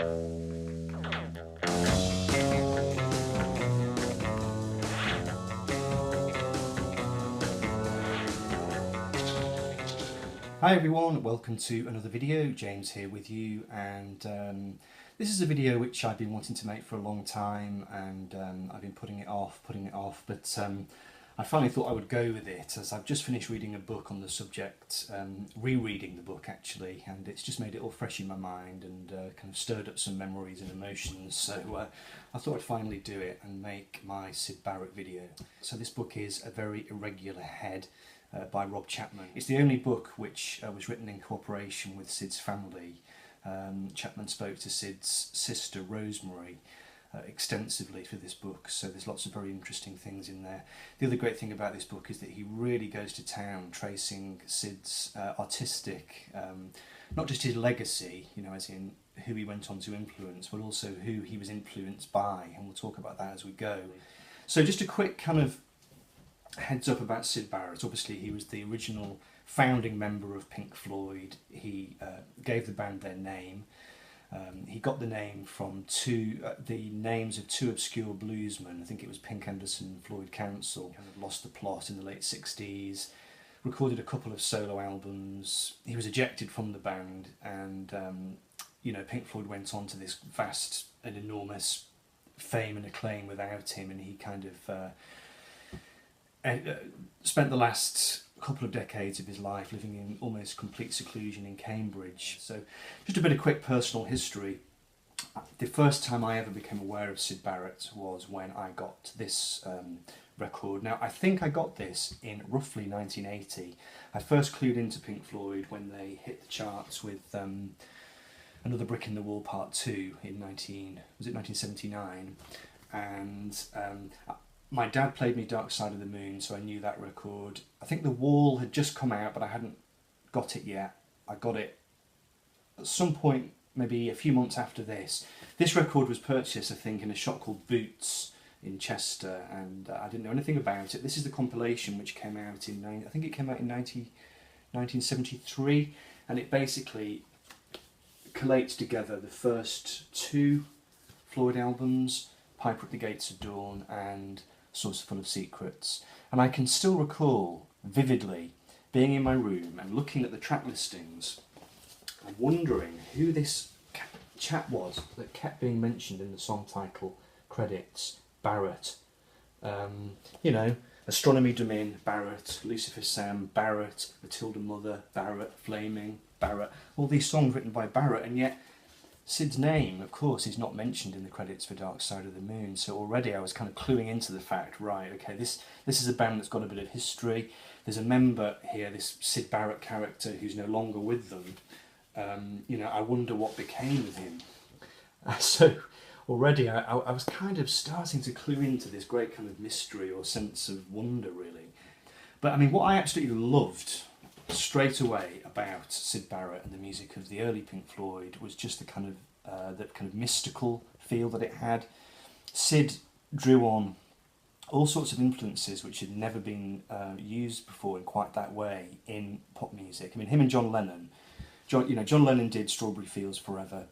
Hi everyone, welcome to another video. James here with you, and this is a video which I've been wanting to make for a long time, and I've been putting it off, but I finally thought I would go with it, as I've just finished reading a book on the subject, rereading the book actually, and it's just made it all fresh in my mind and kind of stirred up some memories and emotions, so I thought I'd finally do it and make my Syd Barrett video. So this book is A Very Irregular Head by Rob Chapman. It's the only book which was written in cooperation with Syd's family. Chapman spoke to Syd's sister Rosemary extensively for this book, so there's lots of very interesting things in there. The other great thing about this book is that he really goes to town tracing Syd's artistic, not just his legacy, you know, as in who he went on to influence, but also who he was influenced by, and we'll talk about that as we go. So just a quick kind of heads up about Syd Barrett. Obviously he was the original founding member of Pink Floyd. He gave the band their name. He got the name from the names of two obscure bluesmen. I think it was Pink Anderson and Floyd Council. Kind of lost the plot in the late 60s, recorded a couple of solo albums. He was ejected from the band, and you know, Pink Floyd went on to this vast and enormous fame and acclaim without him, and he kind of spent the last couple of decades of his life living in almost complete seclusion in Cambridge. So just a bit of quick personal history. The first time I ever became aware of Syd Barrett was when I got this record. Now I think I got this in roughly 1980. I first clued into Pink Floyd when they hit the charts with Another Brick in the Wall Part 2 in 1979, and my dad played me Dark Side of the Moon, so I knew that record. I think The Wall had just come out, but I hadn't got it yet. I got it at some point, maybe a few months after this. This record was purchased, I think, in a shop called Boots in Chester, and I didn't know anything about it. This is the compilation which came out in, I think it came out in 1973, and it basically collates together the first two Floyd albums, Piper at the Gates of Dawn and Saucer Full of Secrets. And I can still recall vividly being in my room and looking at the track listings and wondering who this chap was that kept being mentioned in the song title credits. Barrett. You know, Astronomy Domain, Barrett, Lucifer Sam, Barrett, Matilda Mother, Barrett, Flaming, Barrett. All these songs written by Barrett, and yet Syd's name, of course, is not mentioned in the credits for Dark Side of the Moon, so already I was kind of cluing into the fact, right, okay, this is a band that's got a bit of history. There's a member here, this Syd Barrett character, who's no longer with them. You know, I wonder what became of him. So already I was kind of starting to clue into this great kind of mystery or sense of wonder, really. But I mean, what I absolutely loved straight away about Syd Barrett and the music of the early Pink Floyd was just the kind of mystical feel that it had. Syd drew on all sorts of influences which had never been used before in quite that way in pop music. I mean, him and John Lennon. John Lennon did Strawberry Fields Forever.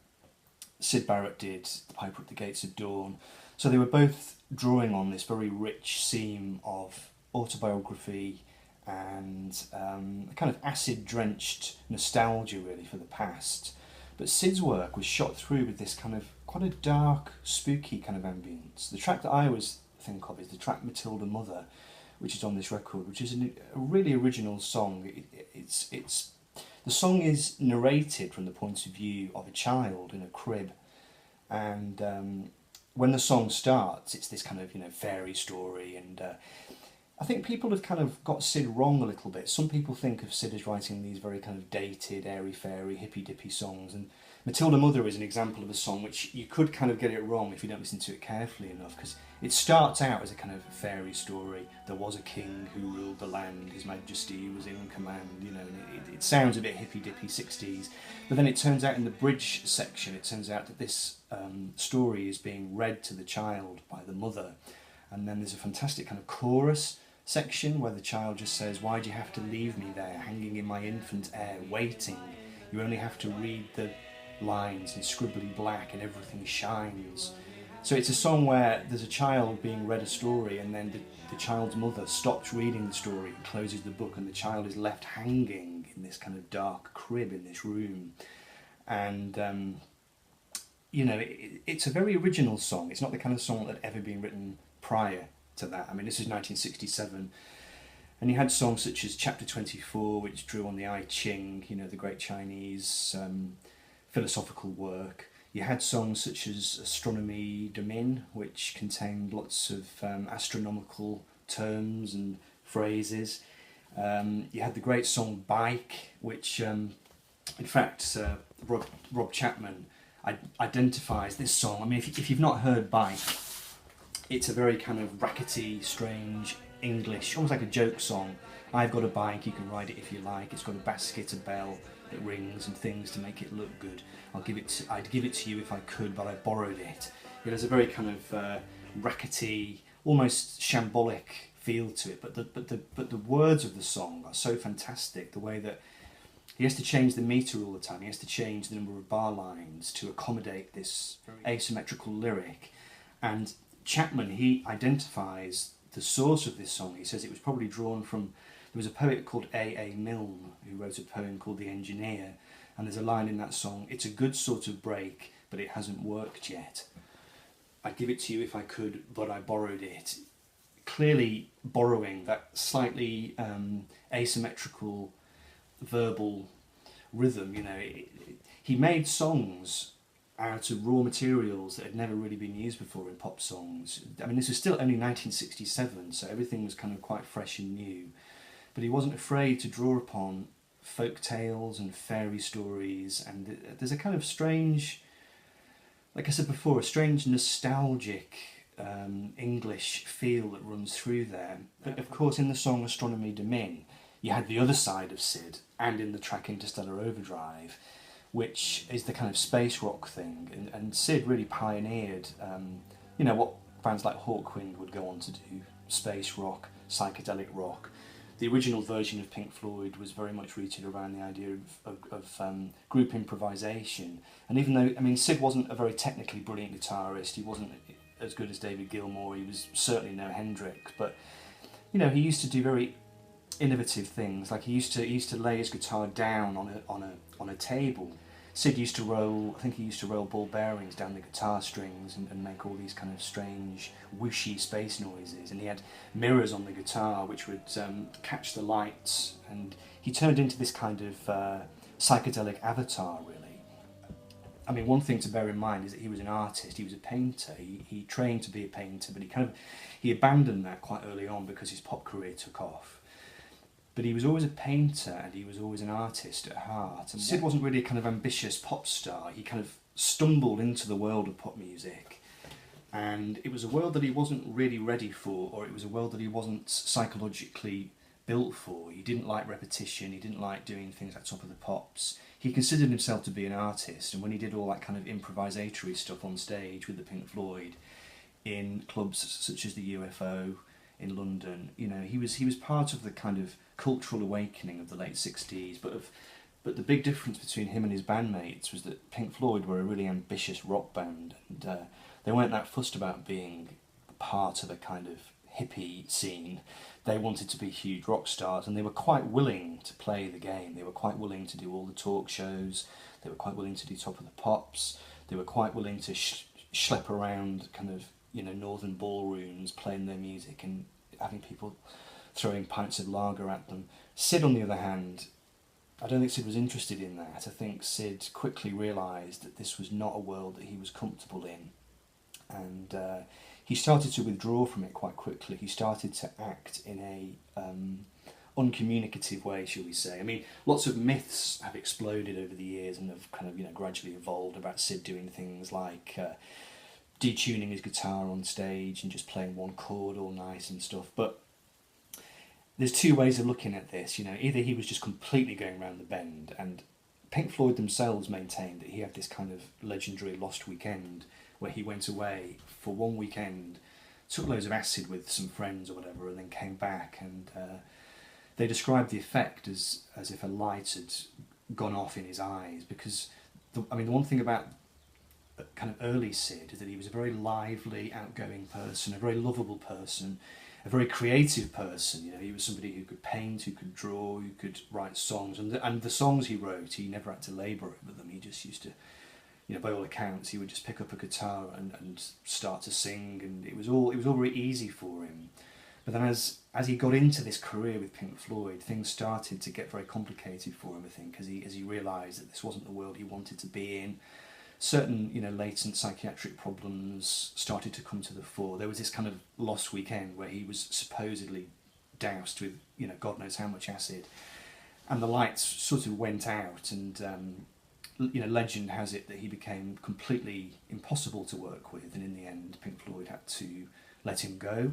Syd Barrett did The Piper at the Gates of Dawn. So they were both drawing on this very rich seam of autobiography and kind of acid-drenched nostalgia, really, for the past. But Syd's work was shot through with this kind of quite a dark, spooky kind of ambience. The track that I always think of is the track Matilda Mother, which is on this record, which is a really original song. The song is narrated from the point of view of a child in a crib, and when the song starts, it's this kind of, you know, fairy story, and I think people have kind of got Syd wrong a little bit. Some people think of Syd as writing these very kind of dated, airy-fairy, hippy-dippy songs, and Matilda Mother is an example of a song which you could kind of get it wrong if you don't listen to it carefully enough, because it starts out as a kind of fairy story. There was a king who ruled the land, His Majesty was in command, you know, and it sounds a bit hippy-dippy 60s, but then it turns out in the bridge section, it turns out that this story is being read to the child by the mother, and then there's a fantastic kind of chorus section where the child just says, "Why do you have to leave me there, hanging in my infant air, waiting? You only have to read the lines in scribbly black and everything shines. So it's a song where there's a child being read a story, and then the child's mother stops reading the story and closes the book, and the child is left hanging in this kind of dark crib in this room. And you know, it's a very original song. It's not the kind of song that had ever been written prior to that. I mean, this is 1967, and you had songs such as Chapter 24, which drew on the I Ching, you know, the great Chinese philosophical work. You had songs such as Astronomie de Min, which contained lots of astronomical terms and phrases. You had the great song Bike, which, in fact, Rob Chapman identifies this song. I mean, if you've not heard Bike, it's a very kind of rackety, strange English, almost like a joke song. I've got a bike, you can ride it if you like. It's got a basket, a bell that rings, and things to make it look good. I'd give it to you if I could, but I borrowed it. It has a very kind of rackety, almost shambolic feel to it. But the words of the song are so fantastic. The way that he has to change the meter all the time. He has to change the number of bar lines to accommodate this asymmetrical lyric. And Chapman, he identifies the source of this song. He says it was probably drawn from, there was a poet called A. Milne who wrote a poem called The Engineer, and there's a line in that song, "It's a good sort of break, but it hasn't worked yet. I'd give it to you if I could, but I borrowed it." Clearly borrowing that slightly asymmetrical verbal rhythm, you know. He made songs out of raw materials that had never really been used before in pop songs. I mean, this was still only 1967, so everything was kind of quite fresh and new. But he wasn't afraid to draw upon folk tales and fairy stories, and there's a kind of strange, like I said before, a strange nostalgic English feel that runs through there. But of course, in the song Astronomie de Min, you had the other side of Syd, and in the track Interstellar Overdrive, which is the kind of space rock thing, and Syd really pioneered, you know, what bands like Hawkwind would go on to do: space rock, psychedelic rock. The original version of Pink Floyd was very much rooted around the idea of group improvisation. And even though, I mean, Syd wasn't a very technically brilliant guitarist, he wasn't as good as David Gilmour, he was certainly no Hendrix, but, you know, he used to do very innovative things. Like he used to lay his guitar down on a table. Syd used to roll, I think he used to roll ball bearings down the guitar strings and make all these kind of strange whooshy space noises, and he had mirrors on the guitar which would catch the lights, and he turned into this kind of psychedelic avatar, really. I mean, one thing to bear in mind is that he was an artist, he was a painter, he trained to be a painter, but he abandoned that quite early on because his pop career took off. But he was always a painter, and he was always an artist at heart. And Syd wasn't really a kind of ambitious pop star. He kind of stumbled into the world of pop music, and it was a world that he wasn't really ready for, or it was a world that he wasn't psychologically built for. He didn't like repetition, he didn't like doing things like Top of the Pops. He considered himself to be an artist, and when he did all that kind of improvisatory stuff on stage with the Pink Floyd, in clubs such as the UFO in London, you know, he was part of the kind of cultural awakening of the late 60s, but the big difference between him and his bandmates was that Pink Floyd were a really ambitious rock band, and they weren't that fussed about being part of a kind of hippie scene. They wanted to be huge rock stars, and they were quite willing to play the game. They were quite willing to do all the talk shows, they were quite willing to do Top of the Pops, they were quite willing to schlep around kind of, you know, northern ballrooms playing their music and having people throwing pints of lager at them. Syd, on the other hand, I don't think Syd was interested in that. I think Syd quickly realised that this was not a world that he was comfortable in, and he started to withdraw from it quite quickly. He started to act in a uncommunicative way, shall we say. I mean, lots of myths have exploded over the years and have kind of, you know, gradually evolved about Syd doing things like detuning his guitar on stage and just playing one chord all nice and stuff. But there's two ways of looking at this. You know, either he was just completely going around the bend, and Pink Floyd themselves maintained that he had this kind of legendary lost weekend where he went away for one weekend, took loads of acid with some friends or whatever, and then came back, and they described the effect as if a light had gone off in his eyes, because the one thing about kind of early Syd is that he was a very lively, outgoing person, a very lovable person, a very creative person. You know, he was somebody who could paint, who could draw, who could write songs, and the songs he wrote, he never had to labour over them. He just used to, you know, by all accounts, he would just pick up a guitar and start to sing, and it was all very easy for him. But then as he got into this career with Pink Floyd, things started to get very complicated for him, I think, as he realised that this wasn't the world he wanted to be in. Certain, you know, latent psychiatric problems started to come to the fore. There was this kind of lost weekend where he was supposedly doused with, you know, God knows how much acid, and the lights sort of went out, and you know, legend has it that he became completely impossible to work with, and in the end Pink Floyd had to let him go.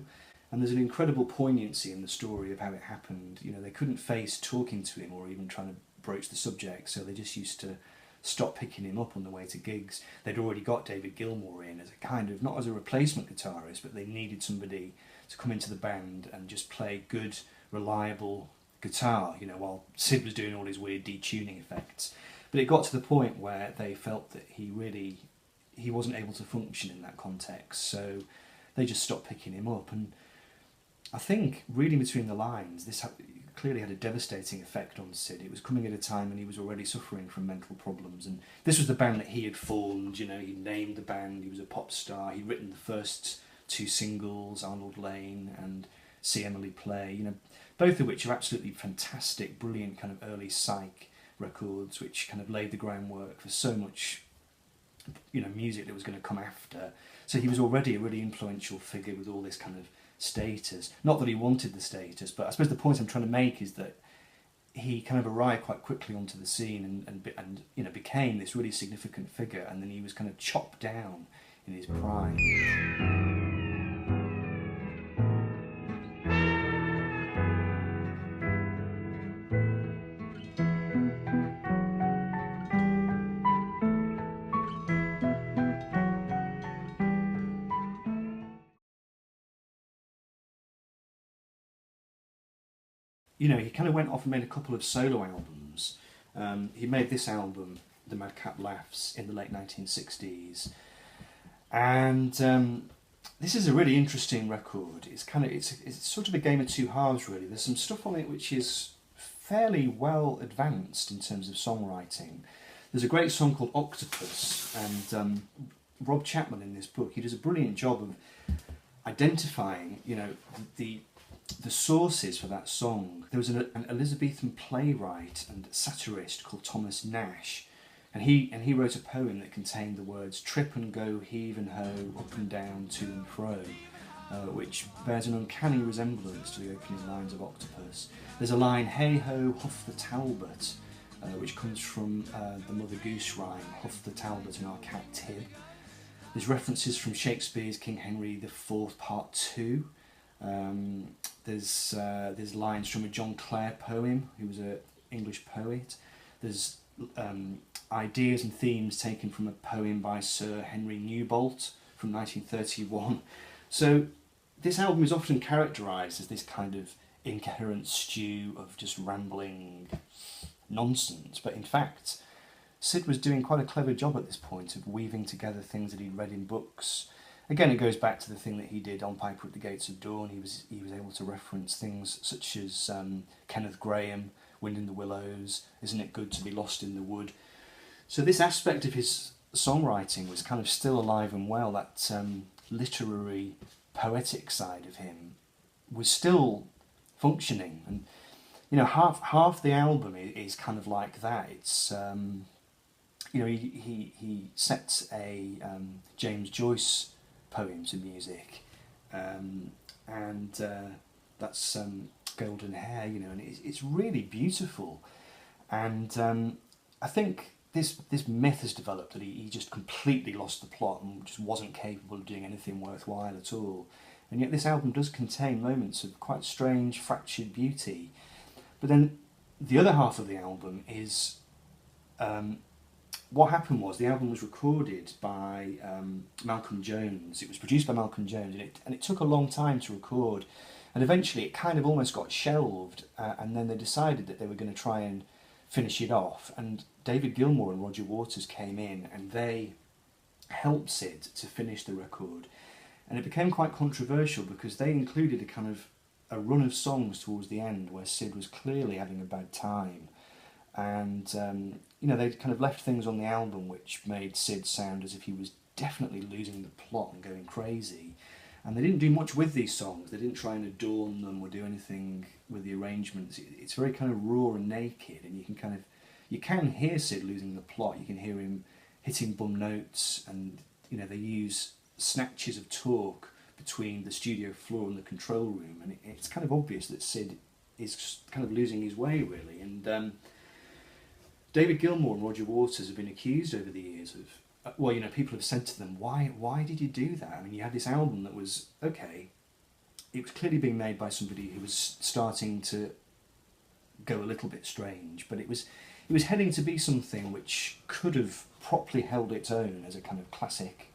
And there's an incredible poignancy in the story of how it happened. You know, they couldn't face talking to him or even trying to broach the subject, so they just used to stop picking him up on the way to gigs. They'd already got David Gilmour in as a kind of, not as a replacement guitarist, but they needed somebody to come into the band and just play good, reliable guitar, you know, while Syd was doing all his weird detuning effects. But it got to the point where they felt that he wasn't able to function in that context, so they just stopped picking him up. And I think, reading between the lines, this clearly had a devastating effect on Syd. It was coming at a time when he was already suffering from mental problems, and this was the band that he had formed. You know, he named the band, he was a pop star, he'd written the first two singles, Arnold Lane and See Emily Play, you know, both of which are absolutely fantastic, brilliant kind of early psych records, which kind of laid the groundwork for so much, you know, music that was going to come after. So he was already a really influential figure with all this kind of status. Not that he wanted the status, but I suppose the point I'm trying to make is that he kind of arrived quite quickly onto the scene and you know, became this really significant figure, and then he was kind of chopped down in his prime. You know, he kind of went off and made a couple of solo albums. He made this album, The Madcap Laughs, in the late 1960s, and this is a really interesting record. It's sort of a game of two halves, really. There's some stuff on it which is fairly well advanced in terms of songwriting. There's a great song called Octopus, and Rob Chapman in this book, he does a brilliant job of identifying, you know, the sources for that song. There was an Elizabethan playwright and satirist called Thomas Nash, and he wrote a poem that contained the words "trip and go, heave and ho, up and down, to and fro," which bears an uncanny resemblance to the opening lines of Octopus. There's a line, "Hey ho, huff the Talbot," which comes from the Mother Goose rhyme, "Huff the Talbot and our cat Tib." There's references from Shakespeare's King Henry IV Part 2. There's lines from a John Clare poem, who was an English poet. There's ideas and themes taken from a poem by Sir Henry Newbolt from 1931. So this album is often characterised as this kind of incoherent stew of just rambling nonsense, but in fact Syd was doing quite a clever job at this point of weaving together things that he'd read in books. Again, it goes back to the thing that he did on Piper at the Gates of Dawn. He was able to reference things such as Kenneth Graham, Wind in the Willows, Isn't It Good to Be Lost in the Wood. So this aspect of his songwriting was kind of still alive and well. That literary, poetic side of him was still functioning. And, you know, half the album is kind of like that. It's, you know, he sets a James Joyce poem to music, and that's Golden Hair, you know, and it's really beautiful. And I think this myth has developed that he just completely lost the plot and just wasn't capable of doing anything worthwhile at all. And yet this album does contain moments of quite strange, fractured beauty. But then the other half of the album is what happened was the album was recorded by Malcolm Jones. It was produced by Malcolm Jones, and it took a long time to record, and eventually it kind of almost got shelved, and then they decided that they were going to try and finish it off. And David Gilmour and Roger Waters came in and they helped Syd to finish the record. And it became quite controversial because they included a kind of a run of songs towards the end where Syd was clearly having a bad time. And, you know, they'd kind of left things on the album which made Syd sound as if he was definitely losing the plot and going crazy. And they didn't do much with these songs. They didn't try and adorn them or do anything with the arrangements. It's very kind of raw and naked, and you can hear Syd losing the plot. You can hear him hitting bum notes, and you know they use snatches of talk between the studio floor and the control room, and it's kind of obvious that Syd is kind of losing his way really. And David Gilmour and Roger Waters have been accused over the years of, well, you know, people have said to them, why did you do that? I mean, you had this album that was, okay, it was clearly being made by somebody who was starting to go a little bit strange, but it was heading to be something which could have properly held its own as a kind of classic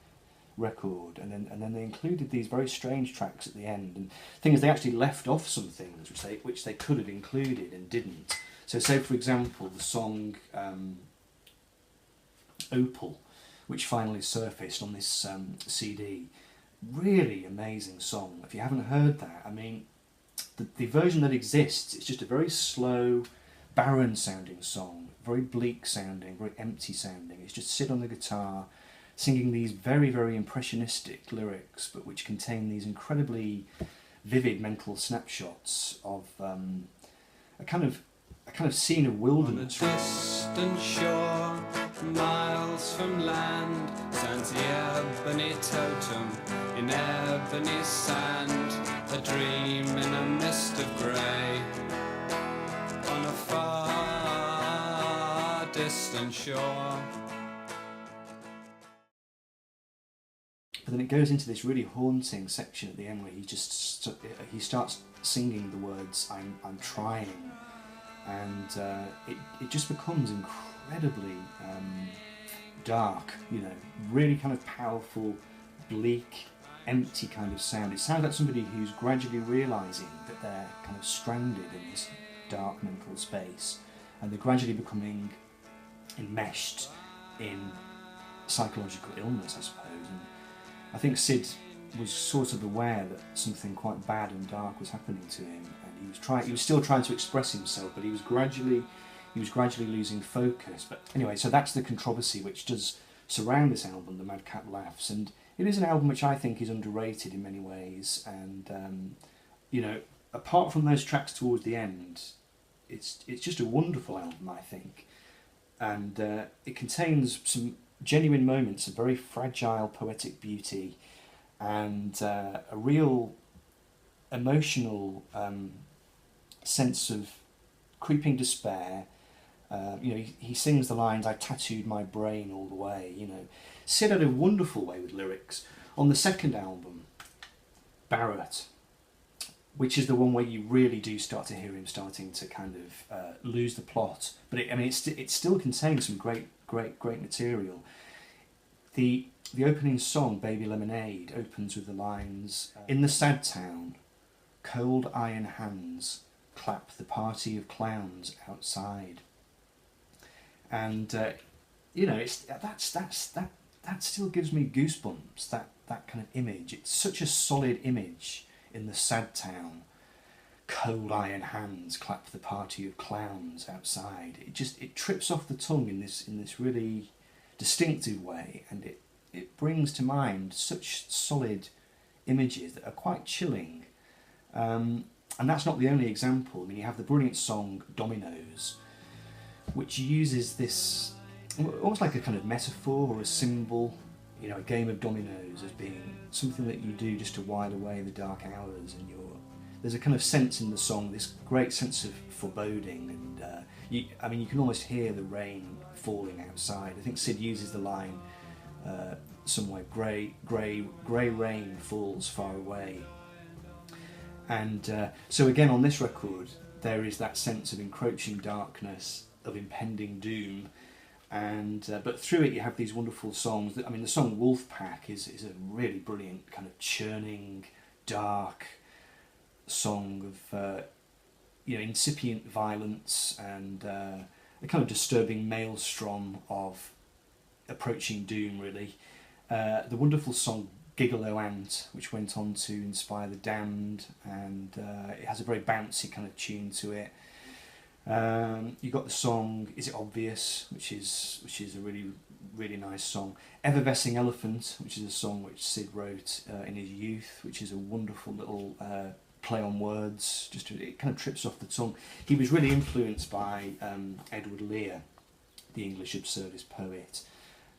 record, and then they included these very strange tracks at the end, and things they actually left off some things which they could have included and didn't. So say for example the song Opal, which finally surfaced on this CD. Really amazing song. If you haven't heard that, I mean, the version that exists, it's just a very slow, barren sounding song, very bleak sounding, very empty sounding. It's just Syd on the guitar, singing these very, very impressionistic lyrics, but which contain these incredibly vivid mental snapshots of a kind of scene of wilderness. On a distant shore, miles from land, stands the ebony totem in ebony sand, a dream in a mist of grey, on a far distant shore. But then it goes into this really haunting section at the end where he starts singing the words "I'm trying," and it just becomes incredibly dark, you know, really kind of powerful, bleak, empty kind of sound. It sounds like somebody who's gradually realising that they're kind of stranded in this dark mental space, and they're gradually becoming enmeshed in psychological illness, I suppose. And I think Syd was sort of aware that something quite bad and dark was happening to him, and he was still trying to express himself, but he was gradually losing focus. But anyway, so that's the controversy which does surround this album, The Madcap Laughs, and it is an album which I think is underrated in many ways. And you know, apart from those tracks towards the end, it's just a wonderful album, I think, and it contains some genuine moments of very fragile poetic beauty and a real emotional sense of creeping despair. You know, he sings the lines, "I tattooed my brain all the way." You know, Syd had a wonderful way with lyrics. On the second album, Barrett, which is the one where you really do start to hear him starting to kind of lose the plot, but it still contains some great material. The opening song, Baby Lemonade, opens with the lines, "In the sad town, cold iron hands clap the party of clowns outside." And you know, that still gives me goosebumps. That kind of image. It's such a solid image. In the sad town, cold iron hands clap the party of clowns outside. It trips off the tongue in this really distinctive way, and it brings to mind such solid images that are quite chilling. And that's not the only example. I mean, you have the brilliant song Dominoes, which uses this almost like a kind of metaphor or a symbol, you know, a game of dominoes as being something that you do just to while away the dark hours, and there's a kind of sense in the song, this great sense of foreboding, and you can almost hear the rain falling outside. I think Syd uses the line somewhere, grey rain falls far away. And so again on this record there is that sense of encroaching darkness, of impending doom, and but through it you have these wonderful songs. I mean, the song Wolfpack is a really brilliant kind of churning, dark song of incipient violence and kind of disturbing maelstrom of approaching doom, really. The wonderful song Gigolo Ant, which went on to inspire The Damned, and it has a very bouncy kind of tune to it. You got the song Is It Obvious, which is a really nice song. Effervescing Elephant, which is a song which Syd wrote in his youth, which is a wonderful little play on words. It kind of trips off the tongue. He was really influenced by Edward Lear, the English absurdist poet.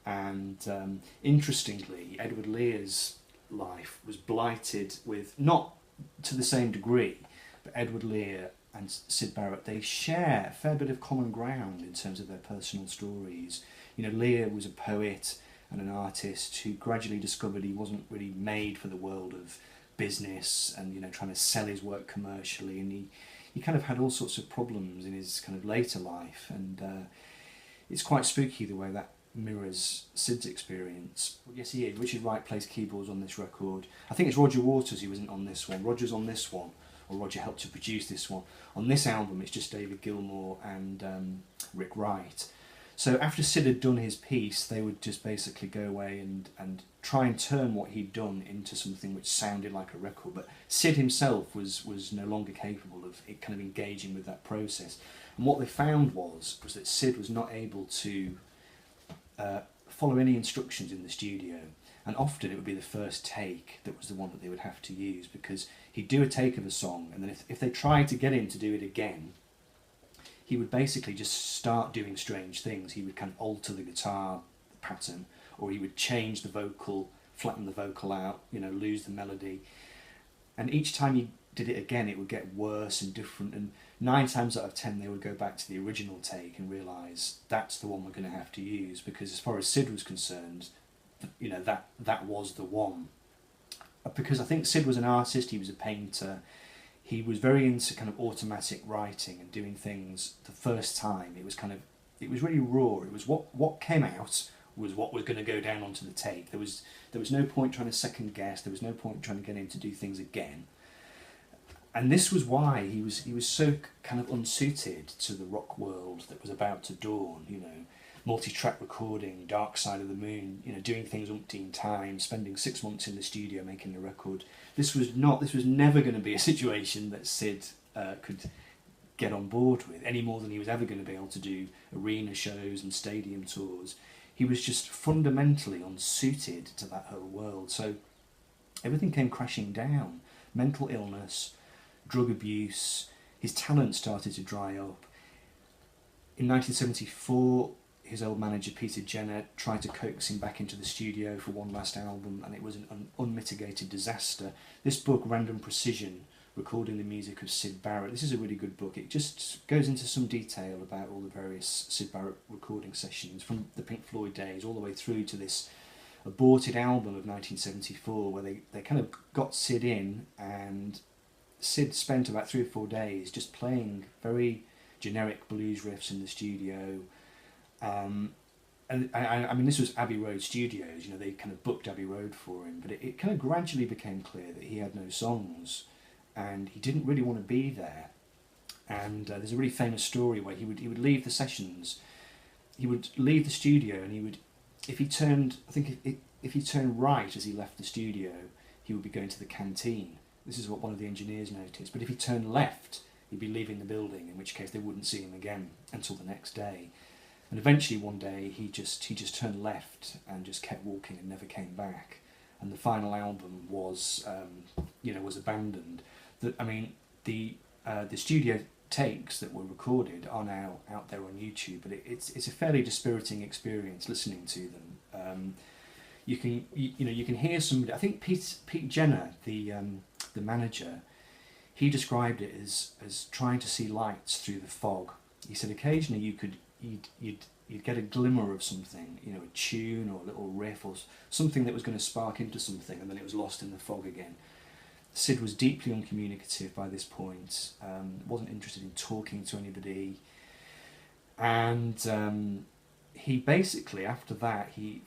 And interestingly, Edward Lear's life was blighted with, not to the same degree, but Edward Lear and Syd Barrett, they share a fair bit of common ground in terms of their personal stories. You know, Lear was a poet and an artist who gradually discovered he wasn't really made for the world of business and, you know, trying to sell his work commercially, and he kind of had all sorts of problems in his kind of later life, and it's quite spooky the way that mirrors Syd's experience. Yes, he is. Richard Wright plays keyboards on this record. I think it's Roger Waters who isn't on this one. Roger's on this one, or Roger helped to produce this one. On this album it's just David Gilmour and Rick Wright. So after Syd had done his piece, they would just basically go away and try and turn what he'd done into something which sounded like a record. But Syd himself was no longer capable of it kind of engaging with that process. And what they found was that Syd was not able to follow any instructions in the studio, and often it would be the first take that was the one that they would have to use, because he'd do a take of a song, and then if they tried to get him to do it again, he would basically just start doing strange things. He would kind of alter the guitar pattern, or he would change the vocal, flatten the vocal out, you know, lose the melody, and each time he did it again it would get worse and different, and 9 times out of 10 they would go back to the original take and realise that's the one we're going to have to use, because as far as Syd was concerned, you know, that was the one. Because I think Syd was an artist, he was a painter, he was very into kind of automatic writing and doing things the first time. It was really raw. It was what came out was what was going to go down onto the tape. There was no point trying to second guess, there was no point trying to get him to do things again. And this was why he was so kind of unsuited to the rock world that was about to dawn, you know, multi-track recording, Dark Side of the Moon, you know, doing things umpteen times, spending 6 months in the studio making a record. This was never going to be a situation that Syd could get on board with, any more than he was ever going to be able to do arena shows and stadium tours. He was just fundamentally unsuited to that whole world. So everything came crashing down. Mental illness, drug abuse, his talent started to dry up. In 1974, his old manager Peter Jenner tried to coax him back into the studio for one last album, and it was an unmitigated disaster. This book, Random Precision, Recording the Music of Syd Barrett, this is a really good book. It just goes into some detail about all the various Syd Barrett recording sessions, from the Pink Floyd days all the way through to this aborted album of 1974, where they kind of got Syd in, and Syd spent about 3 or 4 days just playing very generic blues riffs in the studio. And I mean, this was Abbey Road Studios, you know, they kind of booked Abbey Road for him, but it kind of gradually became clear that he had no songs and he didn't really want to be there. And there's a really famous story where he would leave the sessions, he would leave the studio, and he would, if he turned right as he left the studio, he would be going to the canteen. This is what one of the engineers noticed. But if he turned left, he'd be leaving the building, in which case they wouldn't see him again until the next day. And eventually one day he just turned left and just kept walking and never came back. And the final album was abandoned. The studio takes that were recorded are now out there on YouTube, but it's a fairly dispiriting experience listening to them. You can hear somebody. I think Pete Jenner, the manager, he described it as trying to see lights through the fog. He said occasionally you'd get a glimmer of something, you know, a tune or a little riff or something that was going to spark into something, and then it was lost in the fog again. Syd was deeply uncommunicative by this point, wasn't interested in talking to anybody, and he basically, after that, in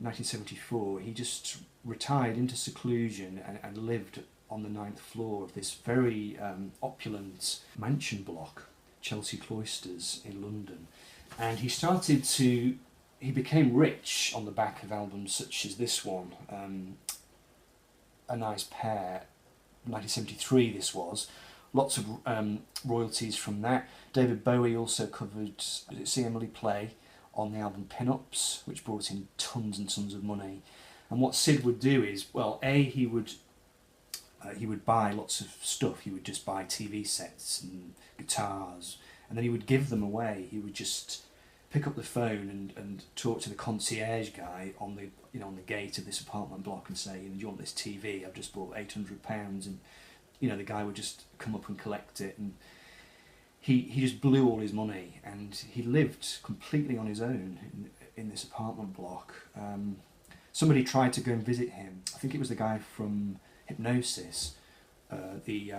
1974, he just retired into seclusion and lived on the 9th floor of this very opulent mansion block Chelsea Cloisters in London, and he became rich on the back of albums such as this one, A Nice Pair, 1973 this was. Lots of royalties from that. David Bowie also covered See Emily Play on the album Pin-Ups, which brought in tons and tons of money. And what Syd would do is, well, he would buy lots of stuff. He would just buy TV sets and guitars, and then he would give them away. He would just pick up the phone and talk to the concierge guy on the gate of this apartment block and say, do you want this TV? I've just bought £800, and the guy would just come up and collect it. And he just blew all his money, and he lived completely on his own in this apartment block. Somebody tried to go and visit him. I think it was the guy from Hypnosis. The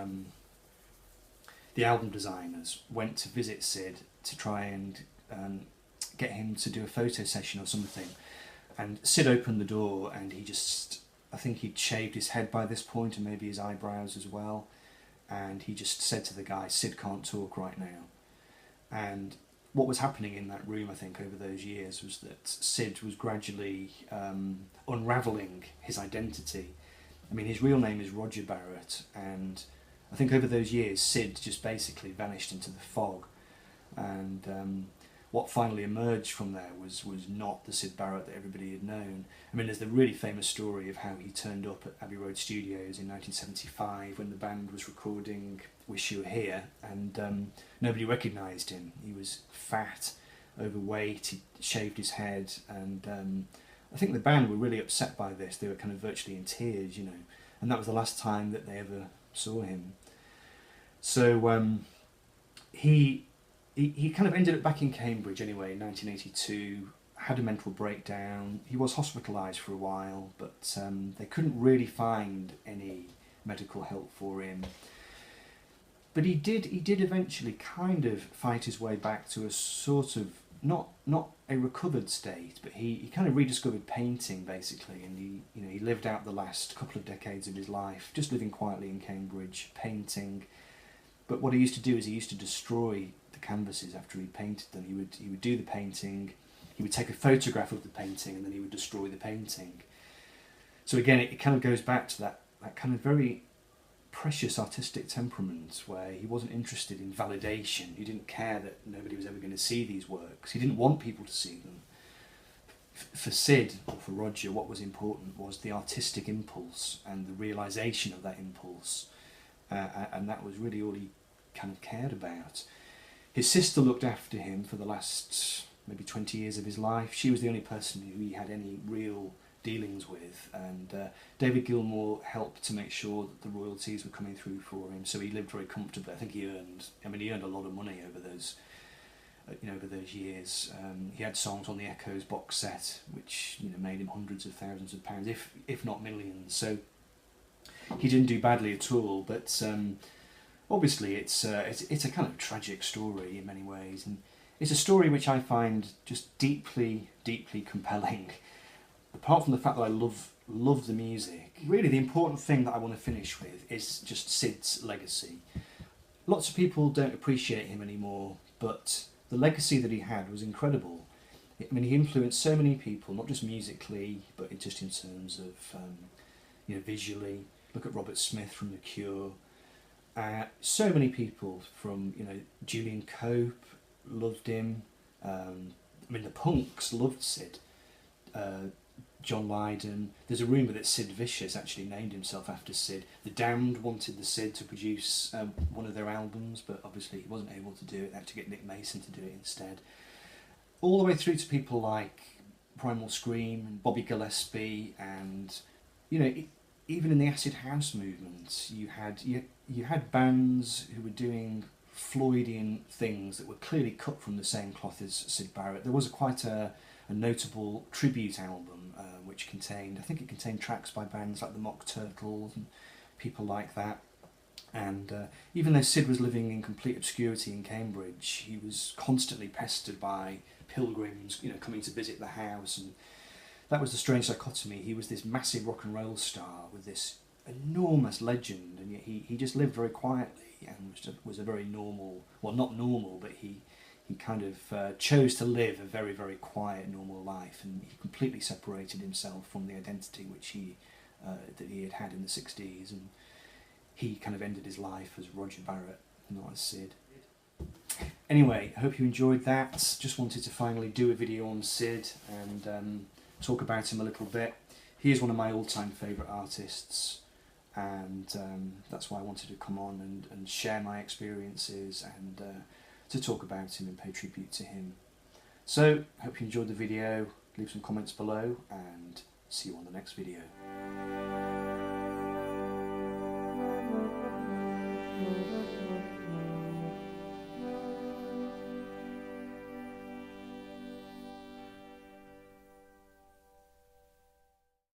album designers went to visit Syd to try and get him to do a photo session or something. And Syd opened the door, and I think he'd shaved his head by this point, and maybe his eyebrows as well. And he just said to the guy, "Syd can't talk right now." And what was happening in that room, I think, over those years was that Syd was gradually unravelling his identity. I mean, his real name is Roger Barrett, and I think over those years, Syd just basically vanished into the fog. And what finally emerged from there was not the Syd Barrett that everybody had known. I mean, there's the really famous story of how he turned up at Abbey Road Studios in 1975 when the band was recording Wish You Were Here, and nobody recognised him. He was fat, overweight, he shaved his head, and I think the band were really upset by this. They were kind of virtually in tears, and that was the last time that they ever saw him. So he kind of ended up back in Cambridge anyway in 1982, had a mental breakdown. He was hospitalised for a while, but they couldn't really find any medical help for him. But he did eventually kind of fight his way back to a sort of, not a recovered state, but he kind of rediscovered painting basically, and he lived out the last couple of decades of his life just living quietly in Cambridge, painting. But what he used to do is he used to destroy the canvases after he painted them. He would do the painting, he would take a photograph of the painting, and then he would destroy the painting. So again, it kind of goes back to that kind of very precious artistic temperament where he wasn't interested in validation. He didn't care that nobody was ever going to see these works. He didn't want people to see them. For Syd, or for Roger, what was important was the artistic impulse and the realisation of that impulse. And that was really all he kind of cared about. His sister looked after him for the last maybe 20 years of his life. She was the only person who he had any real dealings with, and David Gilmour helped to make sure that the royalties were coming through for him, so he lived very comfortably. I think he earned a lot of money over those years. He had songs on the Echoes box set which made him hundreds of thousands of pounds, if not millions. So he didn't do badly at all, but obviously it's a kind of tragic story in many ways, and it's a story which I find just deeply, deeply compelling. Apart from the fact that I love the music, really the important thing that I want to finish with is just Syd's legacy. Lots of people don't appreciate him anymore, but the legacy that he had was incredible. I mean, he influenced so many people, not just musically, but just in terms of visually. Look at Robert Smith from The Cure. So many people from Julian Cope loved him. The punks loved Syd. John Lydon. There's a rumour that Sid Vicious actually named himself after Syd. The Damned wanted the Syd to produce one of their albums, but obviously he wasn't able to do it. They had to get Nick Mason to do it instead. All the way through to people like Primal Scream and Bobby Gillespie, and even in the acid house movement, you had bands who were doing Floydian things that were clearly cut from the same cloth as Syd Barrett. There was quite a notable tribute album which contained tracks by bands like the Mock Turtles and people like that. And even though Syd was living in complete obscurity in Cambridge, he was constantly pestered by pilgrims, coming to visit the house, and that was the strange dichotomy. He was this massive rock and roll star with this enormous legend, and yet he just lived very quietly and was a very normal, well, not normal, but he kind of chose to live a very, very quiet, normal life, and he completely separated himself from the identity which that he had in the 60s, and he kind of ended his life as Roger Barrett, not as Syd. Anyway, I hope you enjoyed that. Just wanted to finally do a video on Syd and talk about him a little bit. He is one of my all-time favourite artists, and that's why I wanted to come on and share my experiences and to talk about him and pay tribute to him. So, hope you enjoyed the video. Leave some comments below and see you on the next video.